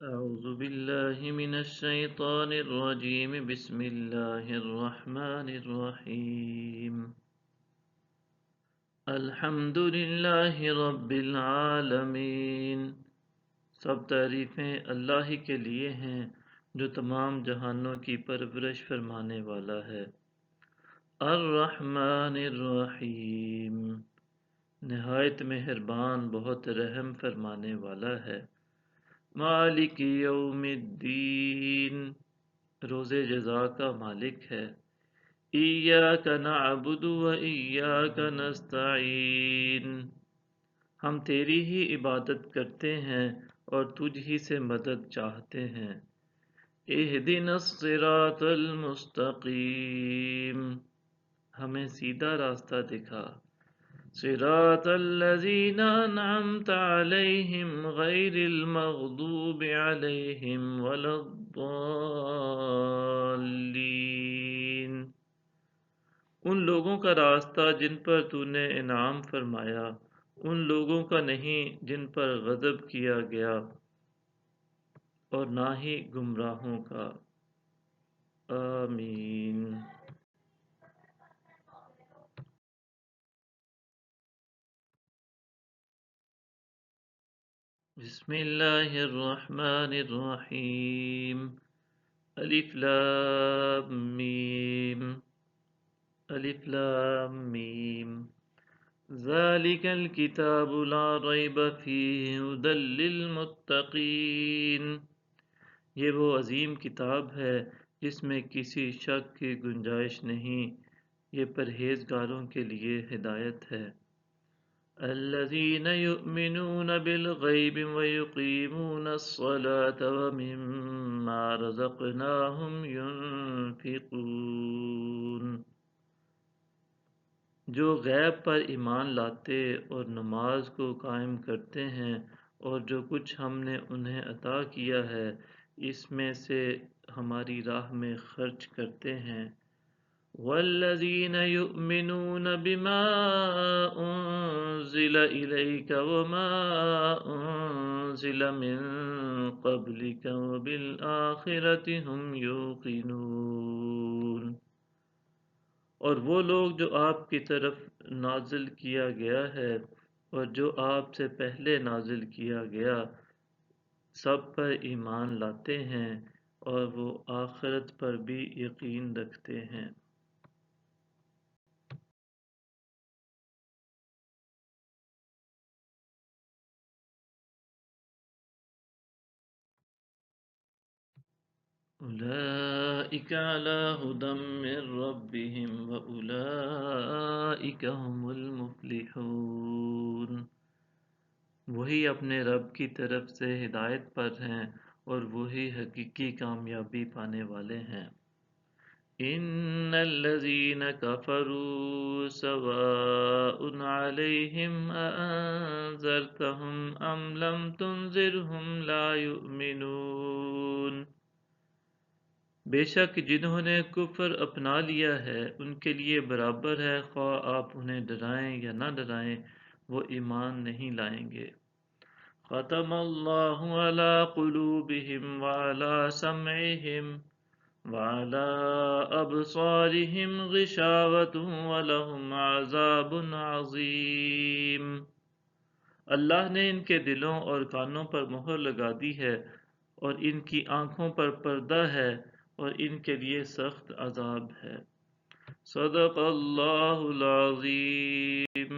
أعوذ بالله من الشيطان الرجيم بسم الله الرحمن الرحيم الحمد لله رب العالمین۔ سب تعریفیں اللہ ہی کے لیے ہیں جو تمام جہانوں کی پرورش فرمانے والا ہے۔ الرحمن الرحیم، نہایت مہربان بہت رحم فرمانے والا ہے۔ مالک یوم الدین، روز جزا کا مالک ہے۔ ایاک نعبد و ایاک نستعین، ہم تیری ہی عبادت کرتے ہیں اور تجھ ہی سے مدد چاہتے ہیں۔ اہدنا الصراط المستقیم، ہمیں سیدھا راستہ دکھا۔ صراط الذین انعمت علیہم غیر المغضوب علیہم ولا الضالین، ان لوگوں کا راستہ جن پر تو نے انعام فرمایا، ان لوگوں کا نہیں جن پر غضب کیا گیا، اور نہ ہی گمراہوں کا۔ آمین۔ بسم اللہ الرحمن الرحیم۔ الف لام میم، الف لام میم، ذالک الکتاب لا ریب فیہ ھدی للمتقین، یہ وہ عظیم کتاب ہے جس میں کسی شک کی گنجائش نہیں، یہ پرہیزگاروں کے لیے ہدایت ہے۔ الذین یؤمنون بالغیب ویقیمون الصلاة ومما رزقناہم ینفقون، جو غیب پر ایمان لاتے اور نماز کو قائم کرتے ہیں اور جو کچھ ہم نے انہیں عطا کیا ہے اس میں سے ہماری راہ میں خرچ کرتے ہیں۔ والذین یؤمنون بما انزل الیک وما انزل من قبلک وبالآخرۃ هم یوقنون، اور وہ لوگ جو آپ کی طرف نازل کیا گیا ہے اور جو آپ سے پہلے نازل کیا گیا سب پر ایمان لاتے ہیں اور وہ آخرت پر بھی یقین رکھتے ہیں۔ اولئک علی ھدی من ربہم واولئک ھم المفلحون، وہی اپنے رب کی طرف سے ہدایت پر ہیں اور وہی حقیقی کامیابی پانے والے ہیں۔ ان الذین کفروا سواء علیہم اانذرتہم ام لم تنذرہم لا یؤمنون، بے شک جنہوں نے کفر اپنا لیا ہے ان کے لیے برابر ہے خواہ آپ انہیں ڈرائیں یا نہ ڈرائیں، وہ ایمان نہیں لائیں گے۔ ختم اللہ علی قلوبہم وعلی سمعہم وعلی ابصارہم غشاوۃ ولہم عذاب عظیم، اللہ نے ان کے دلوں اور کانوں پر مہر لگا دی ہے اور ان کی آنکھوں پر پردہ ہے اور ان کے لیے سخت عذاب ہے۔ صدق اللہ العظیم۔